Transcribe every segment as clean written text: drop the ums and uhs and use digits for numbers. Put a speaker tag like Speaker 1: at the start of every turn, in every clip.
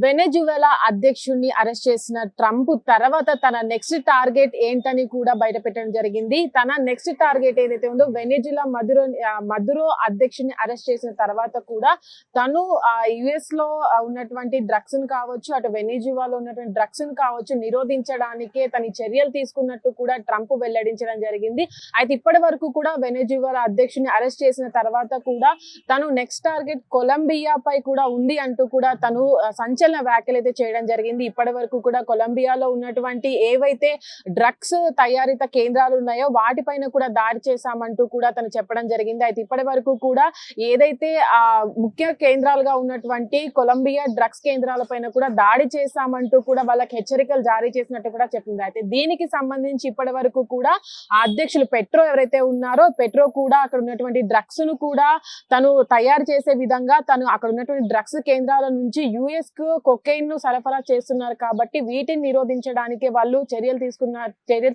Speaker 1: Venezuela అధ్యక్షుడిని arrest చేసిన Trump తర్వాత తన నెక్స్ట్ టార్గెట్ ఏంటని కూడా బయట పెట్టడం జరిగింది. తన నెక్స్ట్ టార్గెట్ ఏదైతే ఉందో వెనెజులా మదురో అధ్యక్షుడిని అరెస్ట్ చేసిన తర్వాత కూడా తను యుఎస్ లో ఉన్నటువంటి డ్రగ్స్ ను కావచ్చు, అటు వెనెజువాలో ఉన్నటువంటి డ్రగ్స్ ను కావచ్చు నిరోధించడానికే తన చర్యలు తీసుకున్నట్టు కూడా ట్రంప్ వెల్లడించడం జరిగింది. అయితే ఇప్పటి వరకు కూడా వెనెజువెలా అధ్యక్షుడిని అరెస్ట్ చేసిన తర్వాత కూడా తను నెక్స్ట్ టార్గెట్ కొలంబియా పై కూడా ఉంది అంటూ కూడా తను సంచలన వ్యాఖ్యలు అయితే చేయడం జరిగింది. ఇప్పటి వరకు కూడా కొలంబియాలో ఉన్నటువంటి ఏవైతే డ్రగ్స్ తయారీత కేంద్రాలు ఉన్నాయో వాటిపైన కూడా దాడి చేశామంటూ కూడా తను చెప్పడం జరిగింది. అయితే ఇప్పటి వరకు కూడా ఏదైతే ముఖ్య కేంద్రాలుగా ఉన్నటువంటి కొలంబియా డ్రగ్స్ కేంద్రాలపైన కూడా దాడి చేశామంటూ కూడా వాళ్ళకి హెచ్చరికలు జారీ చేసినట్టు కూడా చెప్పింది. అయితే దీనికి సంబంధించి ఇప్పటి వరకు కూడా ఆ అధ్యక్షులు పెట్రో ఎవరైతే ఉన్నారో పెట్రో కూడా అక్కడ ఉన్నటువంటి డ్రగ్స్ ను కూడా తను తయారు చేసే విధంగా తను అక్కడ ఉన్నటువంటి డ్రగ్స్ కేంద్రాల నుంచి యుఎస్ కు కొకైన్ ను సరఫరా చేస్తున్నారు కాబట్టి వీటిని నిరోధించడానికి వాళ్ళు చర్యలు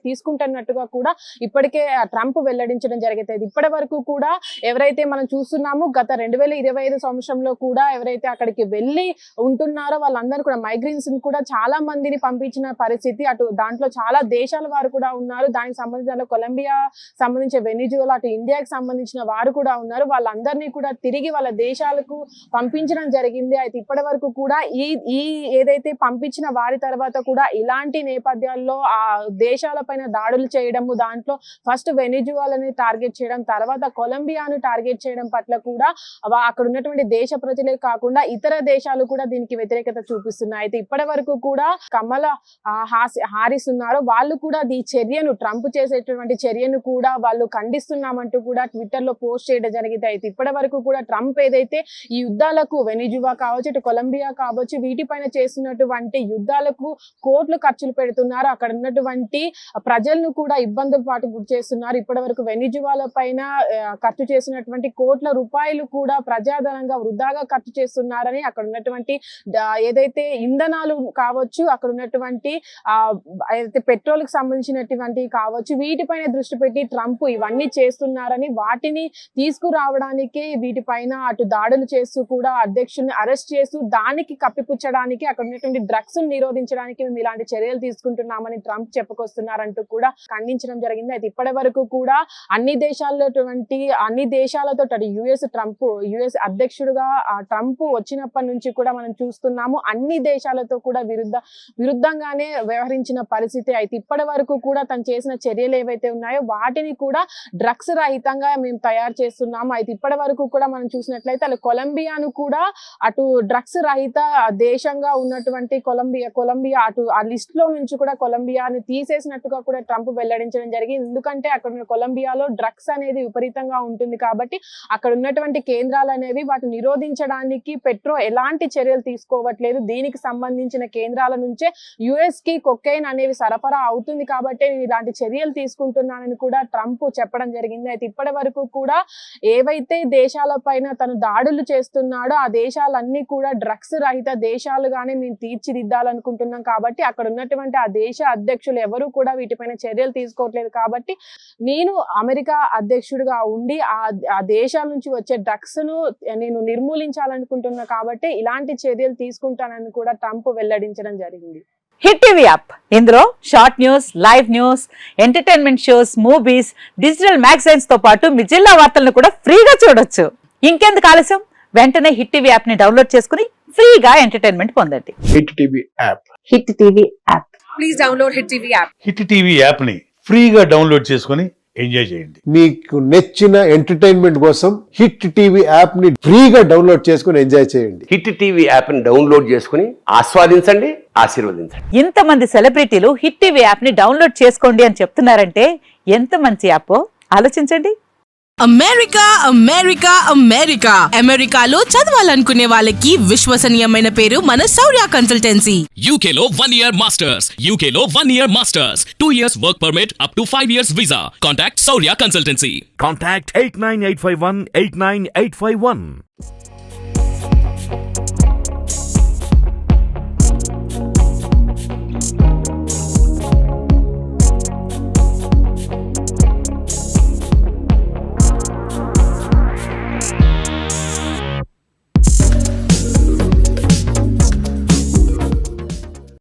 Speaker 1: తీసుకుంటున్నట్టుగా కూడా ఇప్పటికే ట్రంప్ వెల్లడించడం జరిగింది. ఇప్పటి వరకు కూడా ఎవరైతే మనం చూస్తున్నాము గత 2025 సంవత్సరంలో కూడా ఎవరైతే అక్కడికి వెళ్ళి ఉంటున్నారో వాళ్ళందరూ కూడా మైగ్రెంట్స్ కూడా చాలా మందిని పంపించిన పరిస్థితి. అటు దాంట్లో చాలా దేశాల వారు కూడా ఉన్నారు. దానికి సంబంధించిన కొలంబియా సంబంధించిన వెనిజువలా, అటు ఇండియాకి సంబంధించిన వారు కూడా ఉన్నారు. వాళ్ళందరినీ కూడా తిరిగి వాళ్ళ దేశాలకు పంపించడం జరిగింది. అయితే ఇప్పటి వరకు కూడా ఈ ఏదైతే పంపించిన వారి తర్వాత కూడా ఇలాంటి నేపథ్యాల్లో ఆ దేశాలపైన దాడులు చేయడము, దాంట్లో ఫస్ట్ వెనిజువాలని టార్గెట్ చేయడం, తర్వాత కొలంబియాను టార్గెట్ చేయడం పట్ల కూడా అక్కడ ఉన్నటువంటి దేశ ప్రజలే కాకుండా ఇతర దేశాలు కూడా దీనికి వ్యతిరేకత చూపిస్తున్నాయి. అయితే ఇప్పటి వరకు కూడా కమలా హారిస్ ఉన్నారో వాళ్ళు కూడా ఈ చర్యను ట్రంప్ చేసేటటువంటి చర్యను కూడా వాళ్ళు ఖండిస్తున్నామంటూ కూడా ట్విట్టర్ లో పోస్ట్ చేయడం జరిగింది. అయితే ఇప్పటి వరకు కూడా ట్రంప్ ఏదైతే ఈ యుద్ధాలకు వెనిజువా కావచ్చు, ఇటు కొలంబియా కావచ్చు, వీటిపైన చేస్తున్నటువంటి యుద్ధాలకు కోట్లు ఖర్చులు పెడుతున్నారు. అక్కడ ఉన్నటువంటి ప్రజలను కూడా ఇబ్బందుల పాటు గురి చేస్తున్నారు. ఇప్పటి వరకు వెనిజువాల పైన ఖర్చు చేసినటువంటి కోట్ల రూపాయలు కూడా ప్రజాధనంగా వృధాగా ఖర్చు చేస్తున్నారని, అక్కడ ఉన్నటువంటి ఏదైతే ఇంధనాలు కావచ్చు, అక్కడ ఉన్నటువంటి ఏదైతే పెట్రోల్ కి సంబంధించినటువంటి కావచ్చు, వీటిపైన దృష్టి పెట్టి ట్రంప్ ఇవన్నీ చేస్తున్నారని, వాటిని తీసుకురావడానికి వీటిపైన అటు దాడులు చేస్తూ కూడా అధ్యక్షుడిని అరెస్ట్ చేస్తూ దానికి కప్పిపుచ్చడానికి, అక్కడ ఉన్నటువంటి డ్రగ్స్ నిరోధించడానికి మేము ఇలాంటి చర్యలు తీసుకుంటున్నామని ట్రంప్ చెప్పుకొస్తున్నారంటూ కూడా ఖండించడం జరిగింది. అయితే ఇప్పటి వరకు కూడా అన్ని దేశాలతో యుఎస్ అధ్యక్షుడుగా ట్రంప్ వచ్చినప్పటి నుంచి కూడా మనం చూస్తున్నాము అన్ని దేశాలతో కూడా విరుద్ధంగానే వ్యవహరించిన పరిస్థితి. అయితే ఇప్పటి వరకు కూడా తను చేసిన చర్యలు ఏవైతే ఉన్నాయో వాటిని కూడా డ్రగ్స్ రహితంగా మేము తయారు చేస్తున్నాము. అయితే ఇప్పటి వరకు కూడా మనం చూసినట్లయితే కొలంబియాను కూడా అటు డ్రగ్స్ రహిత దేశంగా ఉన్నటువంటి కొలంబియా అటు ఆ లిస్ట్ లో నుంచి కూడా కొలంబియాని తీసేసినట్టుగా కూడా ట్రంప్ వెల్లడించడం జరిగింది. ఎందుకంటే అక్కడ కొలంబియాలో డ్రగ్స్ అనేది విపరీతంగా ఉంటుంది కాబట్టి అక్కడ ఉన్నటువంటి కేంద్రాలు అనేవి వాటిని నిరోధించడానికి పెట్రో ఎలాంటి చర్యలు తీసుకోవట్లేదు. దీనికి సంబంధించిన కేంద్రాల నుంచే యుఎస్ కి కొకైన్ అనేవి సరఫరా అవుతుంది కాబట్టి నేను ఇలాంటి చర్యలు తీసుకుంటున్నానని కూడా ట్రంప్ చెప్పడం జరిగింది. అయితే ఇప్పటి వరకు కూడా ఏవైతే దేశాల పైన తను దాడులు చేస్తున్నాడో ఆ దేశాలన్నీ కూడా డ్రగ్స్ రహిత దేశాలుగానే మేము తీర్చిదిద్దాలనుకుంటున్నాం కాబట్టి అక్కడ ఉన్నటువంటి ఆ దేశ అధ్యక్షులు ఎవరు కూడా వీటిపైన చర్యలు తీసుకోవట్లేదు కాబట్టి నేను అమెరికా అధ్యక్షుడిగా ఉండి ఆ దేశాల నుంచి వచ్చే డ్రగ్స్ ను నేను నిర్మూలించాలనుకుంటున్నా కాబట్టి ఇలాంటి చర్యలు తీసుకుంటానని కూడా ట్రంప్ వెల్లడించడం జరిగింది.
Speaker 2: హిట్ టీవీ యాప్ ఇందులో short news, live news, entertainment shows, movies, digital magazines తో పాటు మీ జిల్లా వార్తలను కూడా ఫ్రీగా చూడొచ్చు. ఇంకెందుకు ఆలస్యం, వెంటనే హిట్ టీవీ యాప్ ని డౌన్లోడ్ చేసుకుని ఫ్రీగా ఎంటర్టైన్మెంట్ పొందండి.
Speaker 3: Hit TV app.
Speaker 2: Hit TV app.
Speaker 4: Please download hit TV app.
Speaker 5: Hit TV app ని ఫ్రీగా డౌన్లోడ్ చేసుకుని ఎంజాయ్ చేయండి.
Speaker 3: మీకు నచ్చిన ఎంటర్టైన్మెంట్ కోసం హిట్ టీవీ యాప్ ని ఫ్రీగా డౌన్లోడ్ చేసుకుని ఎంజాయ్ చేయండి.
Speaker 6: హిట్ టీవీ యాప్ ని డౌన్లోడ్ చేసుకుని ఆస్వాదించండి, ఆశీర్వదించండి.
Speaker 2: ఇంతమంది సెలబ్రిటీలు హిట్ టీవీ యాప్ ని డౌన్లోడ్ చేసుకోండి అని చెప్తున్నారంటే ఎంత మంచి యాప్ ఆలోచించండి.
Speaker 4: అమెరికా అమెరికాలో చదవాలనుకునే వాళ్ళకి విశ్వసనీయమైన పేరు మన శౌర్య కన్సల్టెన్సీ.
Speaker 7: UK లో 1 year masters, UK లో 1 year masters, 2 years work permit up to 5 years visa. Contact Saurya Consultancy.
Speaker 8: Contact 89851 89851.